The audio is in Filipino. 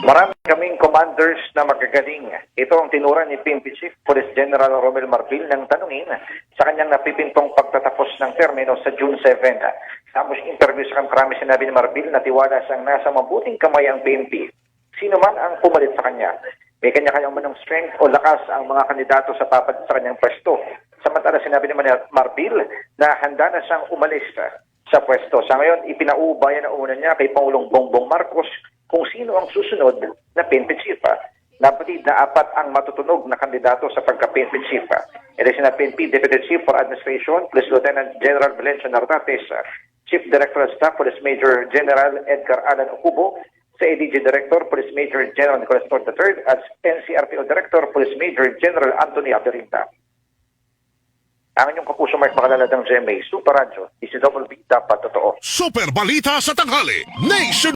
Marami kaming commanders na magagaling. Ito ang tinura ni PNP Chief Police General Romel Marbil nang tanungin sa kanyang napipintong pagtatapos ng termino sa June 7. Tapos interview sa karami sinabi ni Marbil na tiwala siyang nasa mabuting kamay ang PNP. Sino man ang pumalit sa kanya. May kanya-kanyang manong strength o lakas ang mga kandidato sa papalit sa kanyang pwesto. Samantala sinabi naman ni Marbil na handa na siyang umalis sa pwesto. Sa ngayon, ipinauubayan na una niya kay Pangulong Bongbong Marcos kung sino ang susunod na PNP Chief. Napatid na 4 ang matutunog na kandidato sa pagka-PNP Chief. Ito sina PNP Deputy Chief for Administration, Police Lieutenant General Valencia Nartates, Chief Director of Staff, Police Major General Edgar Alan Ocubo, sa ADG Director, Police Major General Nicolas Torre III, at NCRPO Director, Police Major General Anthony Abderinta. Ang inyong kapuso Mark Makalaladang GMA, Super Radio, DCWB, dapat totoo. Super Balita sa Tanghali, Nation